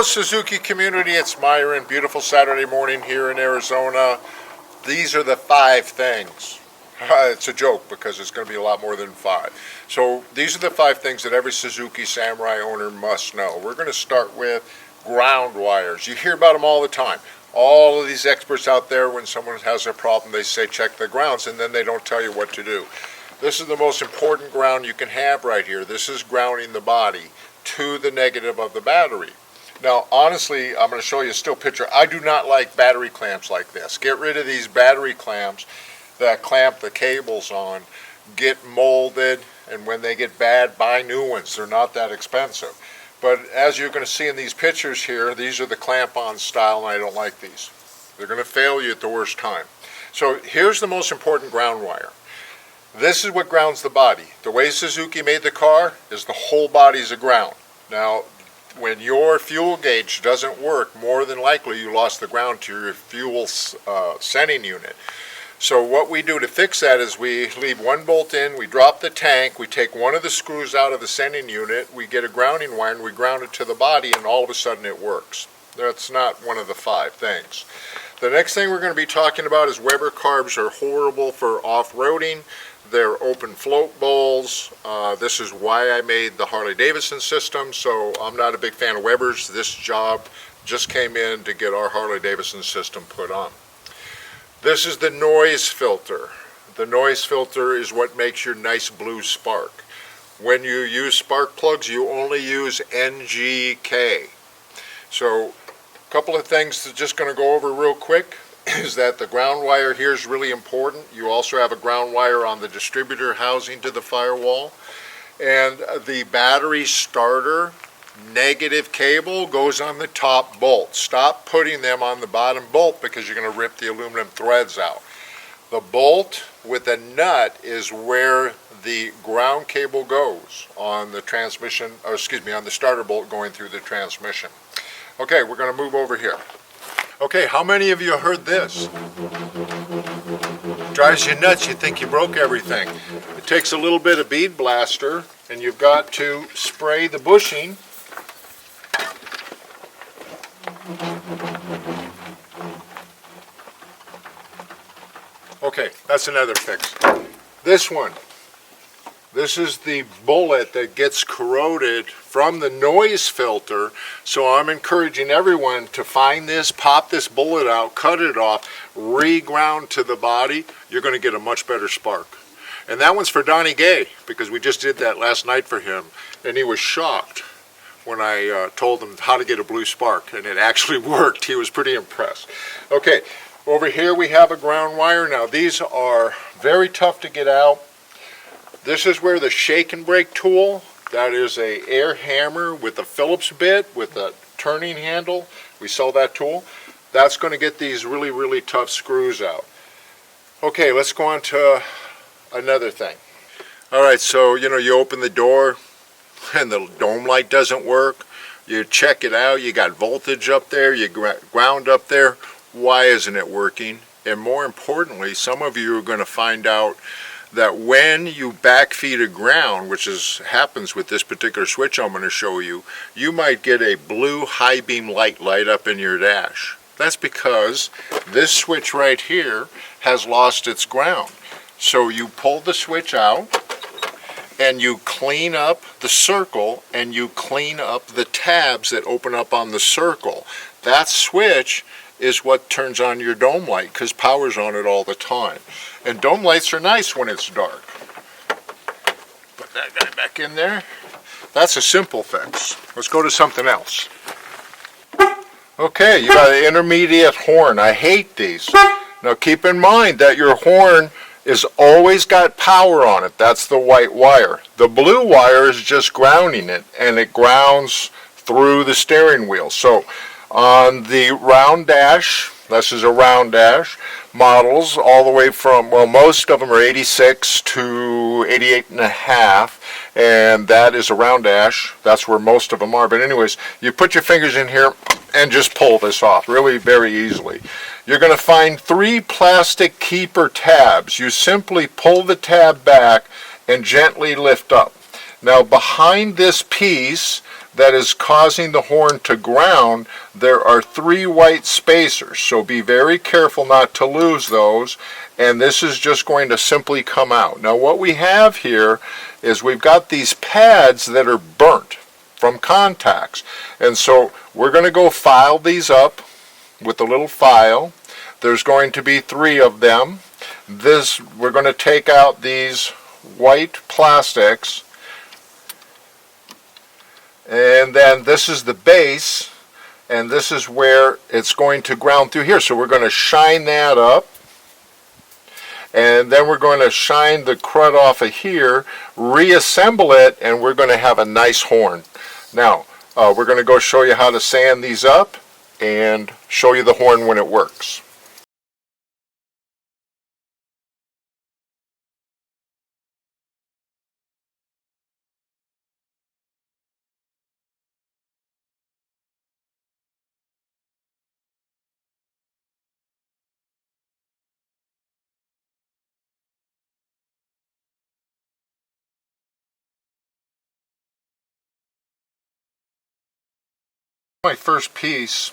Suzuki community, it's Myron. Beautiful Saturday morning here in Arizona. These are the 5 things. It's a joke because it's going to be a lot more than 5. So these are the 5 things that every Suzuki Samurai owner must know. We're going to start with ground wires. You hear about them all the time. All of these experts out there, when someone has a problem, they say check the grounds, and then they don't tell you what to do. This is the most important ground you can have right here. This is grounding the body to the negative of the battery. Now, honestly, I'm going to show you a still picture. I do not like battery clamps like this. Get rid of these battery clamps that clamp the cables on. Get molded, and when they get bad, buy new ones. They're not that expensive. But as you're going to see in these pictures here, these are the clamp-on style, and I don't like these. They're going to fail you at the worst time. So here's the most important ground wire. This is what grounds the body. The way Suzuki made the car is the whole body's a ground. Now, when your fuel gauge doesn't work, more than likely you lost the ground to your fuel sending unit. So what we do to fix that is we leave one bolt in, we drop the tank, we take one of the screws out of the sending unit, we get a grounding wire and we ground it to the body, and all of a sudden it works. That's not one of the 5 things. The next thing we're going to be talking about is Weber carbs are horrible for off-roading. They're open float bowls. This is why I made the Harley-Davidson system, so I'm not a big fan of Weber's. This job just came in to get our Harley-Davidson system put on. This is the noise filter. The noise filter is what makes your nice blue spark. When you use spark plugs, you only use NGK. So a couple of things that just going to go over real quick is that the ground wire here is really important. You also have a ground wire on the distributor housing to the firewall. And the battery starter negative cable goes on the top bolt. Stop putting them on the bottom bolt because you're going to rip the aluminum threads out. The bolt with a nut is where the ground cable goes on the transmission, or excuse me, on the starter bolt going through the transmission. Okay, we're going to move over here. Okay, how many of you heard this? Drives you nuts, you think you broke everything. It takes a little bit of bead blaster, and you've got to spray the bushing. Okay, that's another fix. This one. This is the bullet that gets corroded from the noise filter, so I'm encouraging everyone to find this, pop this bullet out, cut it off, re-ground to the body. You're going to get a much better spark. And that one's for Donnie Gay, because we just did that last night for him, and he was shocked when I told him how to get a blue spark, and it actually worked. He was pretty impressed. Okay, over here we have a ground wire. Now these are very tough to get out. This is where the shake and brake tool, that is a air hammer with a Phillips bit with a turning handle. We sell that tool. That's going to get these really, really tough screws out. Okay, let's go on to another thing. Alright, so you open the door and the dome light doesn't work. You check it out, you got voltage up there, you ground up there. Why isn't it working? And more importantly, some of you are going to find out that when you backfeed a ground, which happens with this particular switch I'm going to show you, you might get a blue high beam light up in your dash. That's because this switch right here has lost its ground. So you pull the switch out and you clean up the circle and you clean up the tabs that open up on the circle. That switch is what turns on your dome light because power's on it all the time. And dome lights are nice when it's dark. Put that guy back in there. That's a simple fix. Let's go to something else. Okay, you got an intermediate horn. I hate these. Now keep in mind that your horn is always got power on it. That's the white wire. The blue wire is just grounding it, and it grounds through the steering wheel. So on the round dash, this is a round dash, models all the way from, well, most of them are 86 to 88 and a half, and that is a round dash. That's where most of them are. But anyways, you put your fingers in here and just pull this off really very easily. You're going to find 3 plastic keeper tabs. You simply pull the tab back and gently lift up. Now behind this piece, that is causing the horn to ground, there are 3 white spacers. So be very careful not to lose those. And this is just going to simply come out. Now what we have here is we've got these pads that are burnt from contacts. And so we're going to go file these up with a little file. There's going to be 3 of them. We're going to take out these white plastics, and then this is the base, and this is where it's going to ground through here. So we're going to shine that up, and then we're going to shine the crud off of here, reassemble it, and we're going to have a nice horn. Now we're going to go show you how to sand these up and show you the horn when it works. My first piece,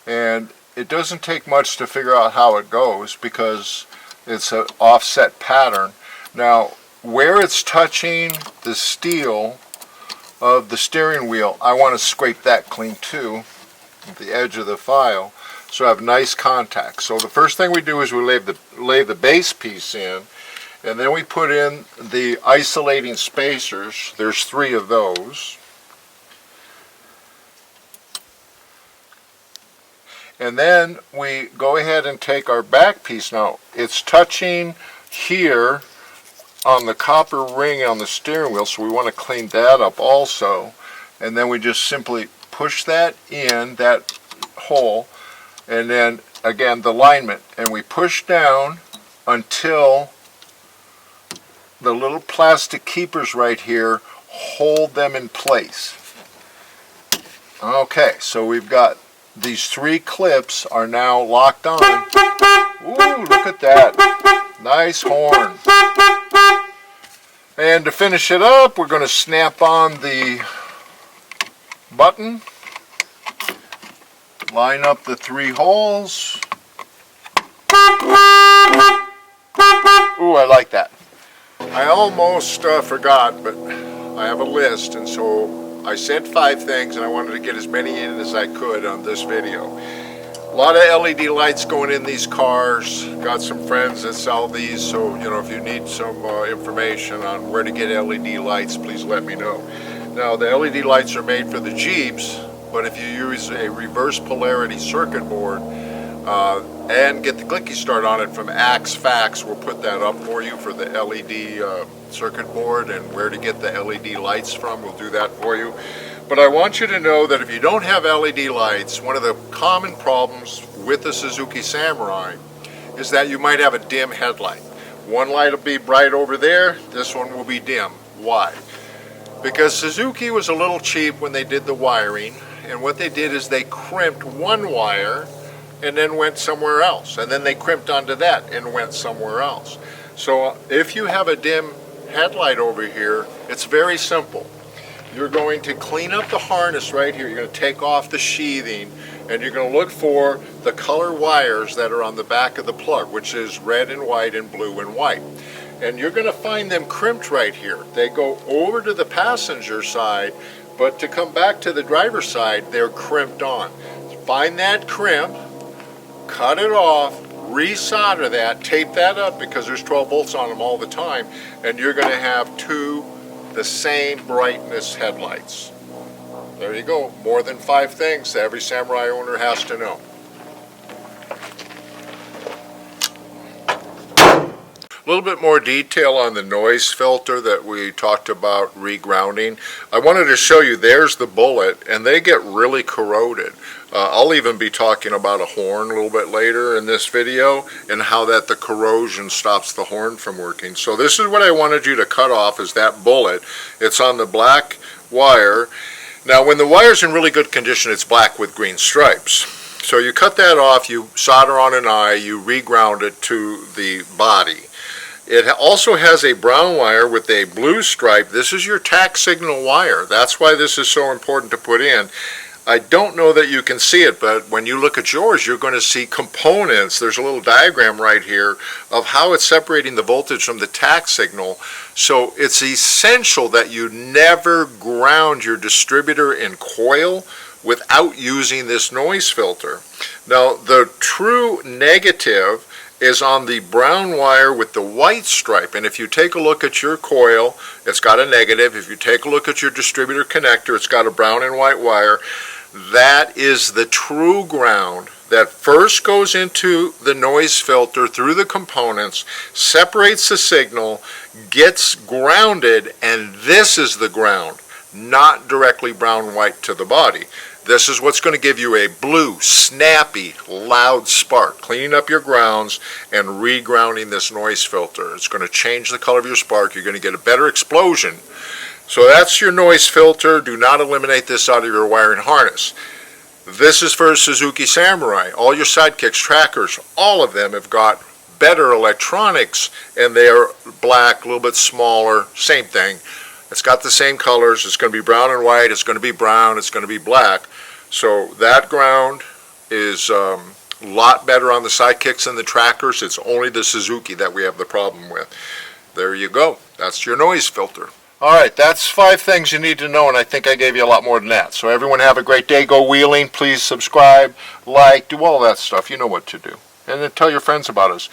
and it doesn't take much to figure out how it goes because it's an offset pattern. Now where it's touching the steel of the steering wheel, I want to scrape that clean too, the edge of the file, so I have nice contact. So the first thing we do is we lay the base piece in, and then we put in the isolating spacers. There's 3 of those. And then we go ahead and take our back piece. Now it's touching here on the copper ring on the steering wheel, so we want to clean that up also. And then we just simply push that in, that hole, and then again the alignment, and we push down until the little plastic keepers right here hold them in place. Okay, so we've got these 3 clips are now locked on. Ooh, look at that. Nice horn. And to finish it up, we're going to snap on the button, line up the 3 holes. Ooh, I like that. I almost forgot, but I have a list, and so I said 5 things, and I wanted to get as many in as I could on this video. A lot of LED lights going in these cars. Got some friends that sell these, so if you need some information on where to get LED lights, please let me know. Now the LED lights are made for the Jeeps, but if you use a reverse polarity circuit board and get the clicky start on it from Axe Fax, we'll put that up for you for the LED circuit board, and where to get the LED lights from, we'll do that for you. But I want you to know that if you don't have LED lights, one of the common problems with the Suzuki Samurai is that you might have a dim headlight. One light will be bright over there, this one will be dim. Why? Because Suzuki was a little cheap when they did the wiring, and what they did is they crimped one wire and then went somewhere else, and then they crimped onto that and went somewhere else. So if you have a dim headlight over here, it's very simple. You're going to clean up the harness right here. You're going to take off the sheathing, and you're going to look for the color wires that are on the back of the plug, which is red and white and blue and white. And you're going to find them crimped right here. They go over to the passenger side, but to come back to the driver's side, they're crimped on. Find that crimp, cut it off, resolder that, tape that up, because there's 12 volts on them all the time, and you're going to have 2 the same brightness headlights. There you go. More than 5 things that every Samurai owner has to know. A little bit more detail on the noise filter that we talked about regrounding. I wanted to show you, there's the bullet, and they get really corroded. I'll even be talking about a horn a little bit later in this video, and how that the corrosion stops the horn from working. So this is what I wanted you to cut off, is that bullet. It's on the black wire. Now when the wire's in really good condition, it's black with green stripes. So you cut that off, you solder on an eye, you reground it to the body. It also has a brown wire with a blue stripe. This is your tack signal wire. That's why this is so important to put in. I don't know that you can see it, but when you look at yours, you're going to see components. There's a little diagram right here of how it's separating the voltage from the tack signal. So it's essential that you never ground your distributor and coil without using this noise filter. Now, the true negative is on the brown wire with the white stripe. And if you take a look at your coil, it's got a negative. If you take a look at your distributor connector, it's got a brown and white wire. That is the true ground that first goes into the noise filter through the components, separates the signal, gets grounded, and this is the ground, not directly brown and white to the body. This is what's going to give you a blue, snappy, loud spark, cleaning up your grounds and re-grounding this noise filter. It's going to change the color of your spark. You're going to get a better explosion. So that's your noise filter. Do not eliminate this out of your wiring harness. This is for Suzuki Samurai. All your sidekicks, trackers, all of them have got better electronics, and they are black, a little bit smaller, same thing. It's got the same colors. It's going to be brown and white. It's going to be brown. It's going to be black. So that ground is a lot better on the sidekicks and the trackers. It's only the Suzuki that we have the problem with. There you go. That's your noise filter. All right, that's 5 things you need to know, and I think I gave you a lot more than that. So everyone have a great day. Go wheeling. Please subscribe, like, do all that stuff. You know what to do. And then tell your friends about us.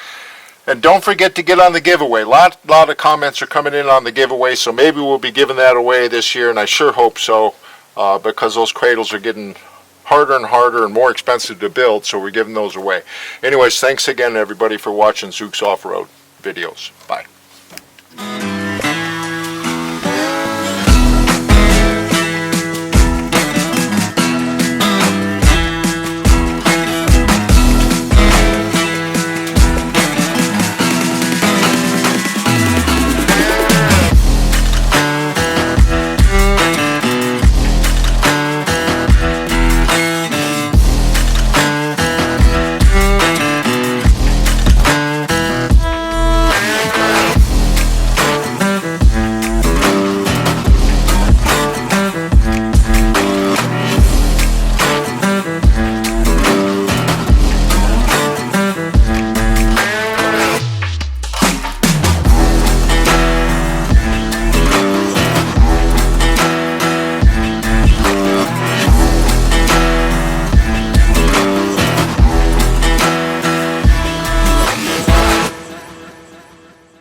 And don't forget to get on the giveaway. A lot of comments are coming in on the giveaway, so maybe we'll be giving that away this year, and I sure hope so, because those cradles are getting harder and harder and more expensive to build, so we're giving those away. Anyways, thanks again, everybody, for watching Zuk's Off-Road videos. Bye.